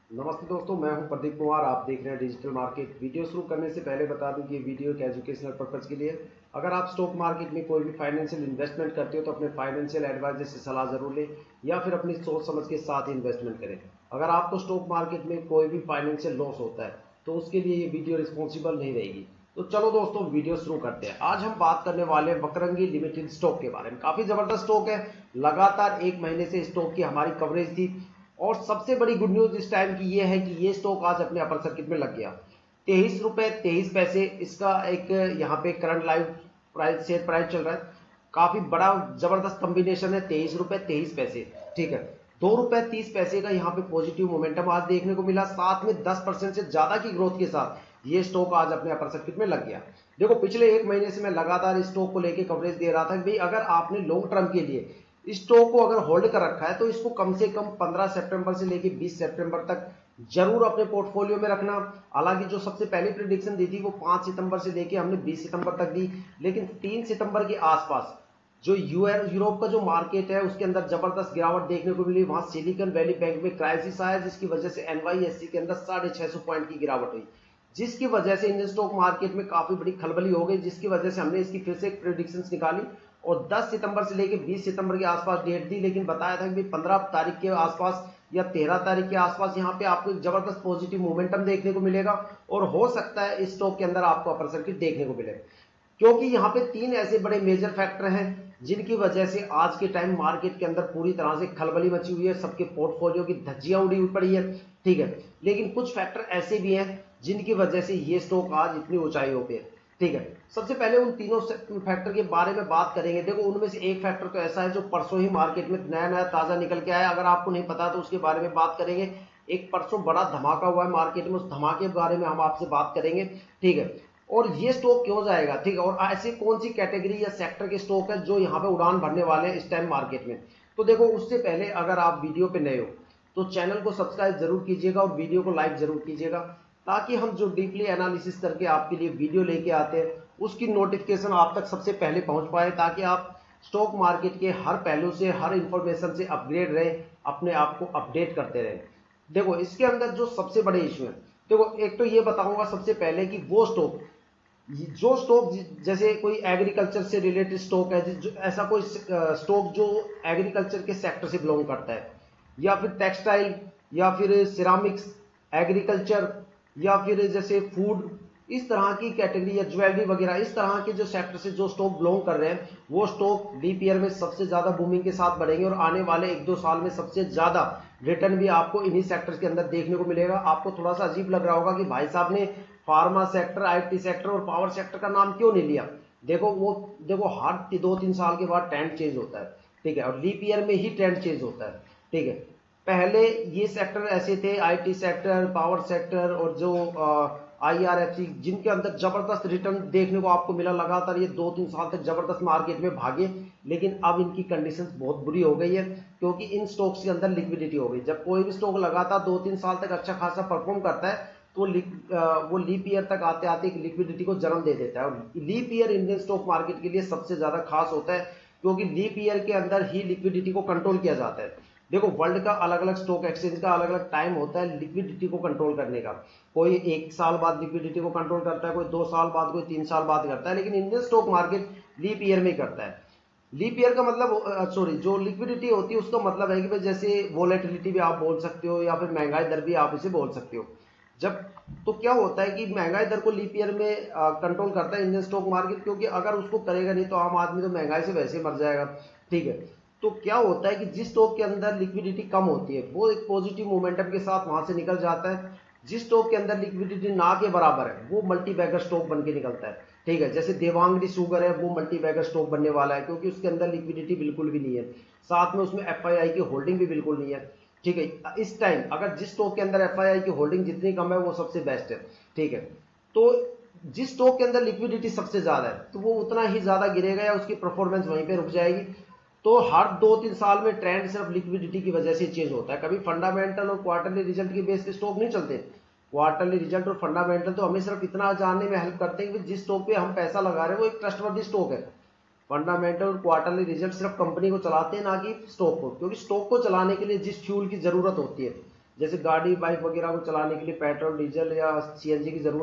नमस्ते दोस्तों, मैं हूं प्रदीप कुमार। आप देख रहे हैं डिजिटल मार्केट। वीडियो शुरू करने से पहले बता दूं कि ये वीडियो एक एजुकेशनल पर्पज के लिए है। अगर आप स्टॉक मार्केट में कोई भी फाइनेंशियल इन्वेस्टमेंट करते हो तो अपने फाइनेंशियल एडवाइजर से सलाह जरूर लें या फिर अपनी सोच समझ के साथ ही इन्वेस्टमेंट करें। अगर आपको स्टॉक मार्केट में कोई भी फाइनेंशियल लॉस होता है तो उसके लिए ये वीडियो रिस्पॉन्सिबल नहीं रहेगी। तो चलो दोस्तों, वीडियो शुरू करते हैं। आज हम बात करने वाले हैं बकरंगी लिमिटेड स्टॉक के बारे में। काफी जबरदस्त स्टॉक है। लगातार एक महीने से स्टॉक की हमारी कवरेज थी और सबसे बड़ी गुड न्यूज इस टाइम की ये है कि ये स्टॉक आज अपने अपर सर्किट में लग गया। 23 रुपए 23 पैसे इसका एक यहाँ पे current live price share price चल रहा है। काफी बड़ा जबरदस्त कॉम्बिनेशन है। 23 रुपए 23 पैसे, ठीक है। 2 रुपए 30 पैसे का यहाँ पे पॉजिटिव मोमेंटम आज देखने को मिला, साथ में 10% से ज्यादा की ग्रोथ के साथ ये स्टॉक आज अपने अपर सर्किट में लग गया। देखो, पिछले एक महीने से मैं लगातार इस स्टॉक को लेकर कवरेज दे रहा था कि भाई अगर आपने लॉन्ग टर्म के लिए स्टॉक को अगर होल्ड कर रखा है तो इसको कम से कम 15 सितंबर से लेकर 20 सितंबर तक जरूर अपने पोर्टफोलियो में रखना। हालांकि जो सबसे पहली प्रिडिक्शन दी थी वो 5 सितंबर से लेकर हमने 20 सितंबर तक दी, लेकिन 3 सितंबर के आसपास जो यूरोप का जो मार्केट है उसके अंदर जबरदस्त गिरावट देखने को मिली। वहां सिलिकॉन वैली बैंक में क्राइसिस आया जिसकी वजह से एनवाईएससी के अंदर 650 पॉइंट की गिरावट हुई, जिसकी वजह से इंडियन स्टॉक मार्केट में काफी बड़ी खलबली हो गई, जिसकी वजह से हमने इसकी फिर से प्रेडिक्शंस निकाली और 10 सितंबर से लेकर 20 सितंबर के आसपास डेट दी। लेकिन बताया था कि 15 तारीख के आसपास या 13 तारीख के आसपास यहाँ पे आपको एक जबरदस्त पॉजिटिव मोमेंटम देखने को मिलेगा और हो सकता है इस स्टॉक के अंदर आपको अपर सर्किट देखने को मिले, क्योंकि यहाँ पे 3 ऐसे बड़े मेजर फैक्टर हैं जिनकी वजह से आज के टाइम मार्केट के अंदर पूरी तरह से खलबली मची हुई है। सबके पोर्टफोलियो की धज्जियां उड़ी हुई पड़ी है, ठीक है। लेकिन कुछ फैक्टर ऐसे भी हैं जिनकी वजह से ये स्टॉक आज इतनी ऊंचाइयों पे है, ठीक है। सबसे पहले उन तीनों फैक्टर के बारे में बात करेंगे। देखो, उनमें से एक फैक्टर तो ऐसा है जो परसों ही मार्केट में नया नया ताजा निकल के आया। अगर आपको नहीं पता तो उसके बारे में बात करेंगे। एक परसों बड़ा धमाका हुआ है मार्केट में, उस धमाके के बारे में हम आपसे बात करेंगे, ठीक है। और ये स्टॉक क्यों जाएगा, ठीक है, और ऐसी कौन सी कैटेगरी या सेक्टर के स्टॉक है जो यहाँ पे उड़ान भरने वाले हैं इस टाइम मार्केट में। तो देखो, उससे पहले अगर आप वीडियो पे नए हो तो चैनल को सब्सक्राइब जरूर कीजिएगा और वीडियो को लाइक जरूर कीजिएगा, ताकि हम जो डीपली एनालिसिस करके आपके लिए वीडियो लेके आते हैं उसकी नोटिफिकेशन आप तक सबसे पहले पहुंच पाए, ताकि आप स्टॉक मार्केट के हर पहलू से हर इंफॉर्मेशन से अपग्रेड रहें, अपने आप को अपडेट करते रहें। देखो, इसके अंदर जो सबसे बड़े इश्यू है, देखो एक तो ये बताऊंगा सबसे पहले कि वो स्टॉक जो स्टॉक जैसे कोई एग्रीकल्चर से रिलेटेड स्टॉक है, ऐसा कोई स्टॉक जो एग्रीकल्चर के सेक्टर से बिलोंग करता है, या फिर टेक्सटाइल, या फिर सिरामिक्स, एग्रीकल्चर, या फिर जैसे फूड, इस तरह की कैटेगरी या ज्वेलरी वगैरह, इस तरह के जो सेक्टर से जो स्टॉक बिलोंग कर रहे हैं वो स्टॉक लीप ईयर में सबसे ज्यादा बूमिंग के साथ बढ़ेंगे और आने वाले 1-2 साल में सबसे ज्यादा रिटर्न भी आपको इन्हीं सेक्टर्स के अंदर देखने को मिलेगा। आपको थोड़ा सा अजीब लग रहा होगा कि भाई साहब ने फार्मा सेक्टर, आईटी सेक्टर और पावर सेक्टर का नाम क्यों नहीं लिया। देखो हर 2-3 साल के बाद ट्रेंड चेंज होता है, ठीक है, और लीप ईयर में ही ट्रेंड चेंज होता है, ठीक है। पहले ये सेक्टर ऐसे थे, आईटी सेक्टर, पावर सेक्टर और जो आईआरएफसी, जिनके अंदर जबरदस्त रिटर्न देखने को आपको मिला। लगातार ये 2-3 साल तक जबरदस्त मार्केट में भागे, लेकिन अब इनकी कंडीशंस बहुत बुरी हो गई है, क्योंकि इन स्टॉक्स के अंदर लिक्विडिटी हो गई। जब कोई भी स्टॉक लगातार 2-3 साल तक अच्छा खासा परफॉर्म करता है तो वो लीप ईयर तक आते आते एक लिक्विडिटी को जन्म दे देता है। और leap year Indian stock market के लिए सबसे ज्यादा खास होता है, क्योंकि लीप ईयर के अंदर ही लिक्विडिटी को कंट्रोल किया जाता है। देखो, वर्ल्ड का अलग अलग स्टॉक एक्सचेंज का अलग अलग टाइम होता है लिक्विडिटी को कंट्रोल करने का। कोई 1 साल बाद लिक्विडिटी को कंट्रोल करता है, कोई 2 साल बाद, कोई 3 साल बाद करता है, लेकिन Indian stock market leap year में करता है। लीप ईयर का मतलब, सॉरी, जो लिक्विडिटी होती है उसका मतलब है कि भाई जैसे वोलेटिलिटी भी आप बोल सकते हो या फिर महंगाई दर भी आप इसे बोल सकते हो। जब तो क्या होता है कि महंगाई दर को लीप ईयर में कंट्रोल करता है इंडियन स्टॉक मार्केट, क्योंकि अगर उसको करेगा नहीं तो आम आदमी तो महंगाई से वैसे मर जाएगा, ठीक है। तो क्या होता है कि जिस स्टॉक के अंदर लिक्विडिटी कम होती है वो एक पॉजिटिव मोमेंटम के साथ वहां से निकल जाता है। जिस स्टॉक के अंदर लिक्विडिटी ना के बराबर है वो मल्टी बैगर स्टॉक बन के निकलता है, ठीक है। जैसे देवांगनी शुगर है, वो मल्टी बैगर स्टॉक बनने वाला है, क्योंकि उसके अंदर लिक्विडिटी बिल्कुल भी नहीं है, साथ में उसमें एफआईआई की होल्डिंग भी बिल्कुल नहीं है, ठीक है। इस टाइम अगर जिस स्टॉक के अंदर एफआईआई की होल्डिंग जितनी कम है वो सबसे बेस्ट है, ठीक है। तो जिस स्टॉक के अंदर लिक्विडिटी सबसे ज्यादा है तो वो उतना ही ज्यादा गिरेगा या उसकी परफॉर्मेंस वहीं पे रुक जाएगी। तो हर 2-3 साल में ट्रेंड सिर्फ लिक्विडिटी की वजह से चेंज होता है। कभी फंडामेंटल और क्वार्टरली रिजल्ट की बेस पे स्टॉक नहीं चलते। क्वार्टरली रिजल्ट और फंडामेंटल तो हमें सिर्फ इतना जानने में हेल्प करते हैं कि जिस स्टॉक पे हम पैसा लगा रहे हैं वो एक ट्रस्टवर्दी स्टॉक है। फंडामेंटल और क्वार्टरली रिजल्ट सिर्फ कंपनी को चलाते हैं, ना कि स्टॉक को, क्योंकि स्टॉक को चलाने के लिए जिस फ्यूल की जरूरत होती है, जैसे गाड़ी बाइक वगैरह को चलाने के लिए पेट्रोल डीजल या सीएनजी की जरूरत